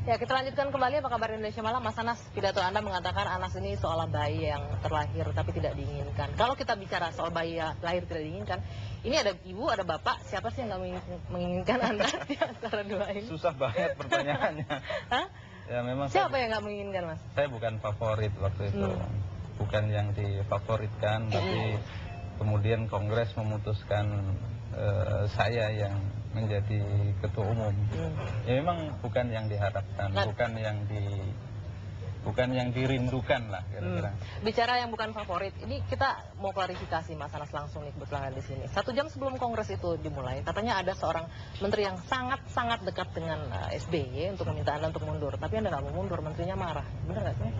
Ya, kita lanjutkan kembali apa kabar Indonesia Malam. Mas Anas, pidato Anda mengatakan Anas ini seolah bayi yang terlahir tapi tidak diinginkan. Kalau kita bicara soal bayi yang lahir tidak diinginkan, ini ada ibu, ada bapak, siapa sih yang nggak menginginkan Anda di antara dua ini? Susah banget pertanyaannya. Hah? Ya memang siapa yang nggak menginginkan, Mas? Saya bukan favorit waktu itu. Bukan yang difavoritkan, tapi kemudian Kongres memutuskan saya yang menjadi ketua umum. Ya memang bukan yang diharapkan, bukan yang dirindukan lah kira-kira. Bicara yang bukan favorit, ini kita mau klarifikasi Mas Anas langsung nih kebetulan di sini. 1 jam sebelum Kongres itu dimulai, katanya ada seorang menteri yang sangat dekat dengan SBY untuk meminta Anda untuk mundur. Tapi Anda nggak mau mundur, menterinya marah. Benar nggak sih?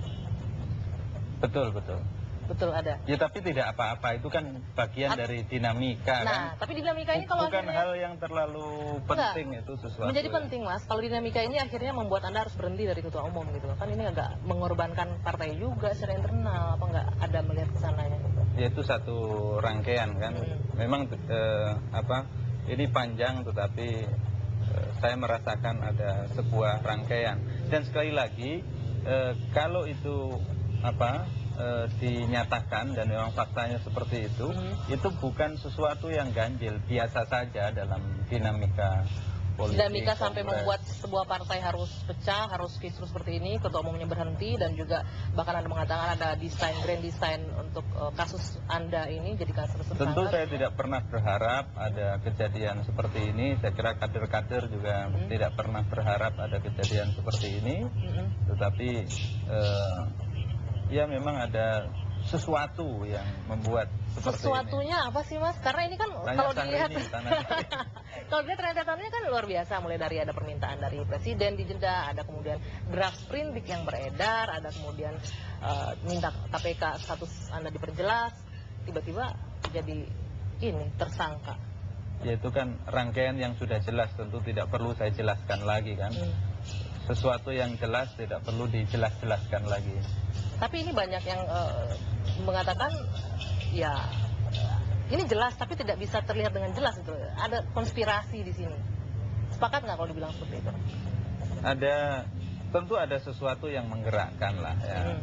Betul ada. Ya tapi tidak apa-apa, itu kan bagian dari dinamika. Nah, kan? tapi dinamika ini kalau bukan akhirnya hal yang terlalu penting itu sesuatu. Menjadi penting, Mas. Kalau dinamika ini akhirnya membuat Anda harus berhenti dari ketua umum gitu. Kan ini agak mengorbankan partai juga secara internal. Apa nggak ada melihat ke sananya gitu? Ya itu satu rangkaian kan. Memang ini panjang tetapi saya merasakan ada sebuah rangkaian. Dan sekali lagi kalau itu dinyatakan dan memang faktanya seperti itu bukan sesuatu yang ganjil, biasa saja dalam dinamika politik. Dinamika sampai membuat sebuah partai harus pecah, harus kisruh seperti ini, ketua umumnya berhenti, dan juga bahkan Anda mengatakan ada grand design untuk kasus Anda ini jadi kasus tersangka. Tentu saya tidak pernah berharap ada kejadian seperti ini. Saya kira kader-kader juga tidak pernah berharap ada kejadian seperti ini. Tetapi ya memang ada sesuatu yang membuat seperti sesuatunya ini. Apa sih, Mas? Karena ini kan kalau dilihat kalau dilihat rentetannya kan luar biasa, mulai dari ada permintaan dari presiden di Jeddah, ada kemudian draft sprindik yang beredar, ada kemudian minta KPK status Anda diperjelas, tiba-tiba jadi ini tersangka. Ya itu kan rangkaian yang sudah jelas, tentu tidak perlu saya jelaskan lagi kan. Sesuatu yang jelas tidak perlu dijelas-jelaskan lagi. Tapi ini banyak yang mengatakan ya ini jelas tapi tidak bisa terlihat dengan jelas itu. Ada konspirasi di sini. Sepakat nggak kalau dibilang seperti itu? Tentu ada sesuatu yang menggerakkan lah ya.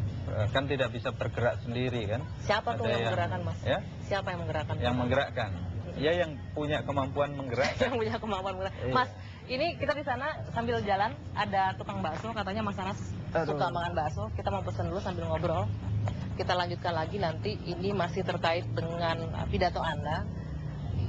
Kan tidak bisa bergerak sendiri kan. Siapa tuh yang menggerakkan, Mas? Ya? Siapa yang menggerakkan? Yang menggerakkan. Ya yang punya kemampuan menggerakkan. Yang punya kemampuan menggerakkan. Mas, ini kita di sana sambil jalan ada tukang bakso, katanya Mas Anas suka makan bakso. Kita mau pesen dulu sambil ngobrol. Kita lanjutkan lagi nanti. Ini masih terkait dengan pidato Anda.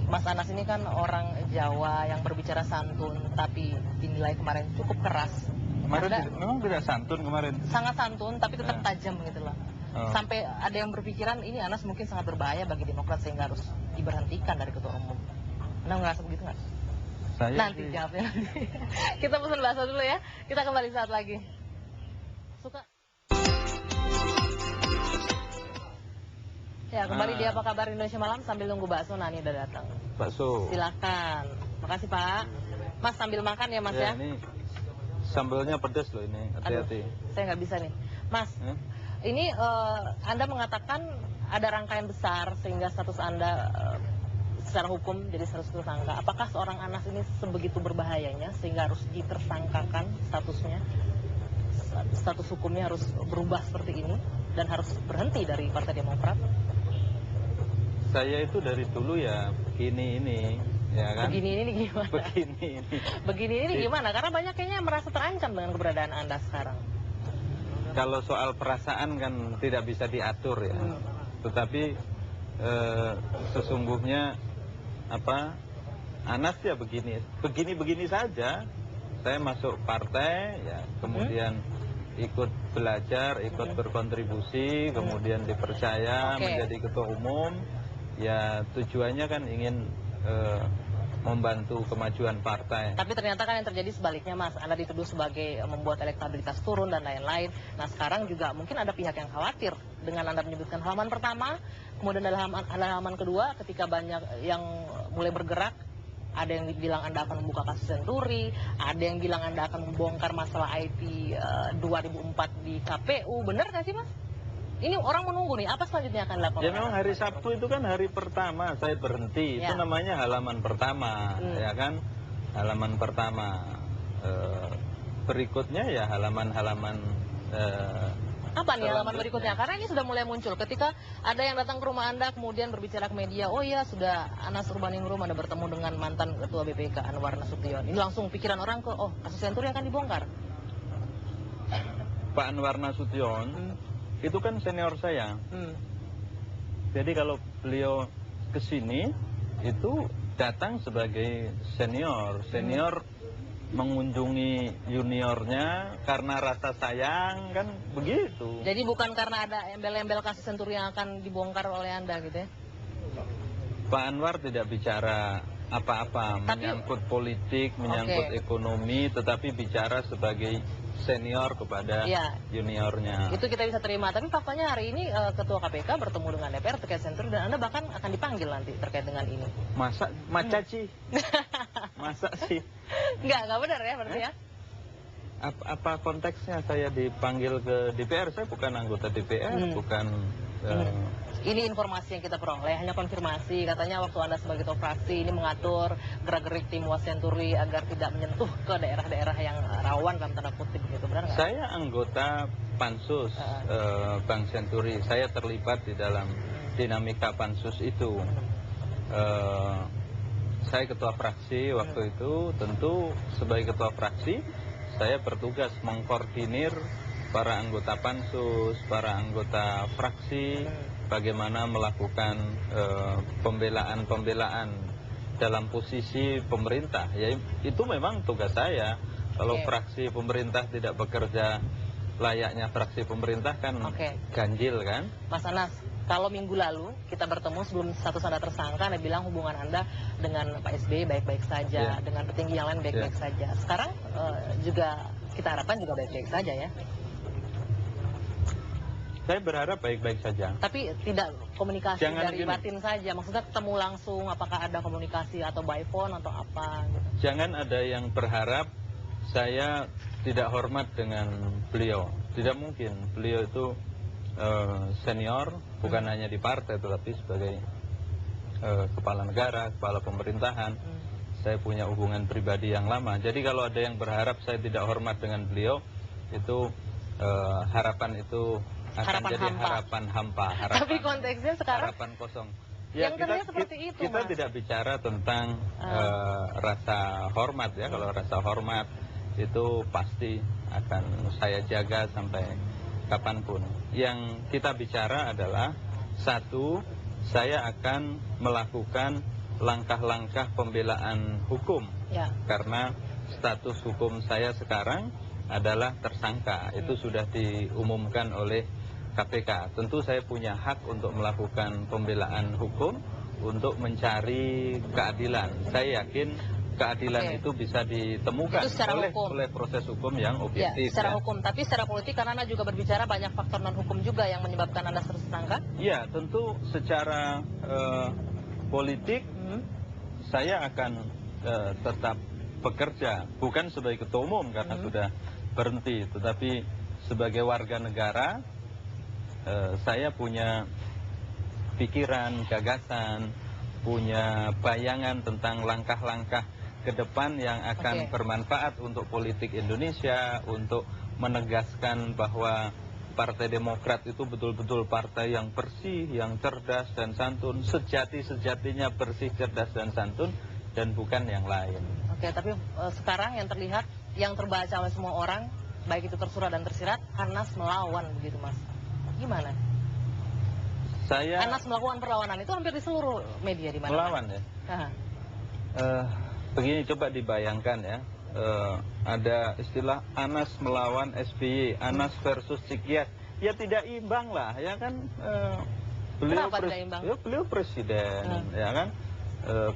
Mas Anas ini kan orang Jawa yang berbicara santun, tapi dinilai kemarin cukup keras. Kemarin memang tidak santun kemarin. Sangat santun, tapi tetap tajam gitu loh. Sampai ada yang berpikiran ini Anas mungkin sangat berbahaya bagi Demokrat sehingga harus diberhentikan dari ketua umum. Anda ngerasa begitu nggak? Nanti jawabnya nanti. Kita pesan bakso dulu ya. Kita kembali saat lagi. Suka. Ya, kembali di Apa Kabar Indonesia Malam sambil nunggu bakso. Nani udah datang. Bakso. Silakan. Makasih Pak. Mas sambil makan ya Mas ya. Ini sambelnya pedas loh ini. Hati-hati. Saya nggak bisa nih. Mas, ini Anda mengatakan ada rangkaian besar sehingga status Anda secara hukum jadi status tersangka. Apakah seorang Anas ini sebegitu berbahayanya sehingga harus ditersangkakan statusnya? Status hukumnya harus berubah seperti ini dan harus berhenti dari Partai Demokrat? Saya itu dari dulu ya begini ini, ya kan? Begini ini gimana? Begini ini gimana? Karena banyak kayaknya merasa terancam dengan keberadaan Anda sekarang. Kalau soal perasaan kan tidak bisa diatur ya. Tetapi sesungguhnya Anas ya begini saja. Saya masuk partai ya, kemudian ikut belajar, ikut berkontribusi, kemudian dipercaya menjadi ketua umum. Ya tujuannya kan ingin membantu kemajuan partai. Tapi ternyata kan yang terjadi sebaliknya, Mas. Anda dituduh sebagai membuat elektabilitas turun dan lain-lain. Nah sekarang juga mungkin ada pihak yang khawatir dengan Anda menyebutkan halaman pertama, kemudian dalam halaman kedua ketika banyak yang mulai bergerak. Ada yang bilang Anda akan membuka kasus Senturi, ada yang bilang Anda akan membongkar masalah IT 2004 di KPU. Benar nggak sih, Mas? Ini orang menunggu nih, apa selanjutnya akan dilakukan? Ya memang hari Sabtu itu kan hari pertama saya berhenti, itu namanya halaman pertama, ya kan? Halaman pertama. berikutnya ya halaman-halaman Apa nih halaman selanjutnya. berikutnya? Karena ini sudah mulai muncul ketika ada yang datang ke rumah Anda kemudian berbicara ke media, oh iya sudah Anas Urbaningrum Anda bertemu dengan mantan Ketua BPK Anwar Nasution. Ini langsung pikiran orang ke, oh kasus Senturi akan dibongkar. Pak Anwar Nasution itu kan senior saya. Jadi kalau beliau ke sini itu datang sebagai senior mengunjungi juniornya karena rasa sayang, kan begitu. Jadi bukan karena ada embel-embel kasus Senturi yang akan dibongkar oleh Anda gitu ya? Pak Anwar tidak bicara apa-apa menyangkut politik, menyangkut ekonomi, tetapi bicara sebagai senior kepada juniornya. Itu kita bisa terima, tapi faktanya hari ini Ketua KPK bertemu dengan DPR terkait Senturi dan Anda bahkan akan dipanggil nanti terkait dengan ini. Masa sih? Masa sih? Enggak benar ya berarti ya? Apa konteksnya saya dipanggil ke DPR? Saya bukan anggota DPR, bukan... Ini informasi yang kita peroleh, hanya konfirmasi. Katanya waktu Anda sebagai ketua fraksi ini mengatur gerak-gerik tim Senturi agar tidak menyentuh ke daerah-daerah yang rawan dalam tanda kutip gitu, benar nggak? Saya anggota Pansus Bank Senturi. Saya terlibat di dalam dinamika Pansus itu. Saya ketua fraksi waktu itu. Tentu sebagai ketua fraksi saya bertugas mengkoordinir para anggota Pansus, para anggota fraksi, bagaimana melakukan pembelaan dalam posisi pemerintah. Ya, itu memang tugas saya. Kalau fraksi pemerintah tidak bekerja layaknya fraksi pemerintah kan ganjil kan. Mas Anas, kalau minggu lalu kita bertemu sebelum status Anda tersangka, Anda bilang hubungan Anda dengan Pak SBY baik-baik saja, dengan petinggi yang lain baik-baik saja. Sekarang juga kita harapkan juga baik-baik saja ya. Saya berharap baik-baik saja. Tapi tidak komunikasi Jangan dari gini. batin saja. Maksudnya ketemu langsung, apakah ada komunikasi atau by phone atau apa gitu. Jangan ada yang berharap saya tidak hormat dengan beliau. Tidak mungkin. Beliau itu senior, bukan hanya di partai, tetapi sebagai kepala negara, kepala pemerintahan. Saya punya hubungan pribadi yang lama. Jadi kalau ada yang berharap saya tidak hormat dengan beliau, itu harapan itu akan jadi harapan hampa. Tapi konteksnya sekarang harapan kosong. Yang terlihat seperti itu, kita Mas. tidak bicara tentang rasa hormat ya. Kalau rasa hormat itu pasti akan saya jaga sampai kapanpun. Yang kita bicara adalah satu, saya akan melakukan langkah-langkah pembelaan hukum karena status hukum saya sekarang adalah tersangka. Itu sudah diumumkan oleh KPK. Tentu saya punya hak untuk melakukan pembelaan hukum untuk mencari keadilan. Saya yakin keadilan itu bisa ditemukan oleh proses hukum yang objektif. Secara hukum, tapi secara politik karena Anda juga berbicara banyak faktor non hukum juga yang menyebabkan Anda tersangka. Iya, tentu secara politik saya akan tetap bekerja, bukan sebagai ketua umum karena sudah berhenti, tetapi sebagai warga negara. Saya punya pikiran, gagasan, punya bayangan tentang langkah-langkah ke depan yang akan bermanfaat untuk politik Indonesia, untuk menegaskan bahwa Partai Demokrat itu betul-betul partai yang bersih, yang cerdas dan santun, sejati-sejatinya bersih, cerdas dan santun, dan bukan yang lain. Oke, tapi sekarang yang terlihat, yang terbaca oleh semua orang, baik itu tersurat dan tersirat, Anas melawan begitu Mas. Gimana? Anas melakukan perlawanan itu hampir di seluruh media di mana? Melawan ya? Begini, coba dibayangkan ya. Ada istilah Anas melawan SBY, Anas versus Cikias. Ya tidak imbang lah, ya kan? Beliau presiden, ya kan?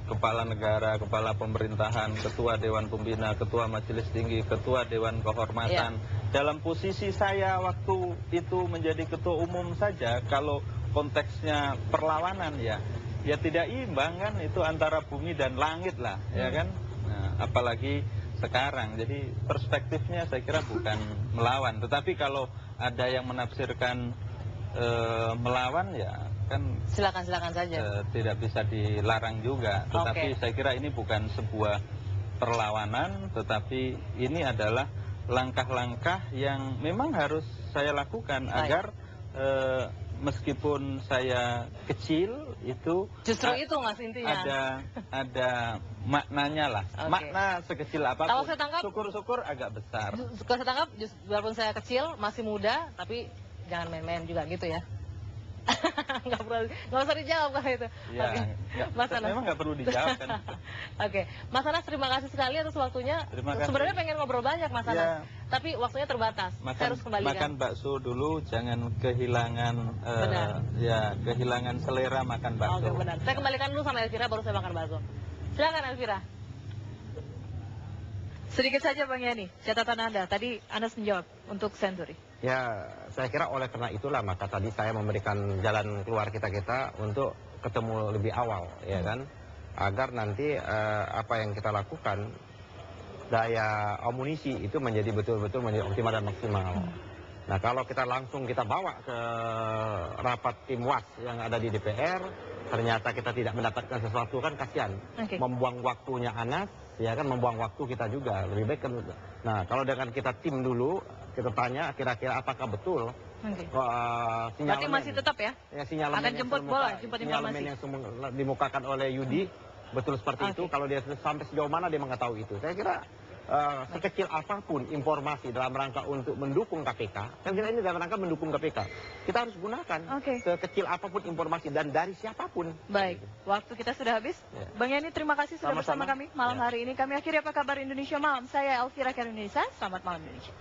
Kepala negara, kepala pemerintahan, ketua Dewan Pembina, ketua Majelis Tinggi, ketua Dewan Kehormatan. Dalam posisi saya waktu itu menjadi ketua umum saja, kalau konteksnya perlawanan ya tidak imbang kan, itu antara bumi dan langit lah, ya kan? Nah, apalagi sekarang, jadi perspektifnya saya kira bukan melawan, tetapi kalau ada yang menafsirkan melawan ya kan silakan saja. Tidak bisa dilarang juga, tetapi saya kira ini bukan sebuah perlawanan, tetapi ini adalah langkah-langkah yang memang harus saya lakukan agar meskipun saya kecil itu Justru itu Mas intinya. ada maknanya lah. Oke. Makna sekecil apapun. Kalau saya tangkap, syukur-syukur agak besar. Kalau saya tangkap, walaupun saya kecil, masih muda, tapi jangan main-main juga gitu ya. nggak usah dijawab kalau itu. Ya, Oke. Mas Anas. memang nggak perlu dijawab kan. Oke, Mas Anas terima kasih sekali atas waktunya. Terima kasih. Sebenarnya pengen ngobrol banyak Mas Anas, Ya. tapi waktunya terbatas. Saya harus kembalikan. Makan bakso dulu, jangan kehilangan kehilangan selera makan bakso. Oke, benar. Saya kembalikan dulu sama Elvira, baru saya makan bakso. Silakan Elvira. Sedikit saja Bang Yani, catatan Anda. Tadi Anas menjawab untuk Century. Ya, saya kira oleh karena itulah maka tadi saya memberikan jalan keluar kita untuk ketemu lebih awal, ya kan? Agar nanti apa yang kita lakukan, daya amunisi itu menjadi betul-betul menjadi optimal dan maksimal. Nah, kalau kita langsung kita bawa ke rapat tim WAS yang ada di DPR, ternyata kita tidak mendapatkan sesuatu, kan kasihan. Oke. Membuang waktunya Anas, ya kan, membuang waktu kita juga. Lebih baik kan. Nah, kalau dengan kita tim dulu, kita tanya kira-kira apakah betul Oke. Berarti sinyalemen. masih tetap ya? Ya, sinyalemen Akan yang jemput bola, jemput sinyalemen informasi. yang dimukakan oleh Yudi, betul seperti itu. Oke. Kalau dia sampai sejauh mana dia mengetahui itu. Saya kira sekecil apapun informasi dalam rangka untuk mendukung KPK, kan kita ini dalam rangka mendukung KPK, kita harus gunakan Oke. sekecil apapun informasi dan dari siapapun. Baik, waktu kita sudah habis. Ya. Bang Yani, terima kasih sudah bersama Sama-sama. kami malam Ya. hari ini. Kami akhiri Apa Kabar Indonesia Malam. Saya Elvira Karunisa, selamat malam Indonesia.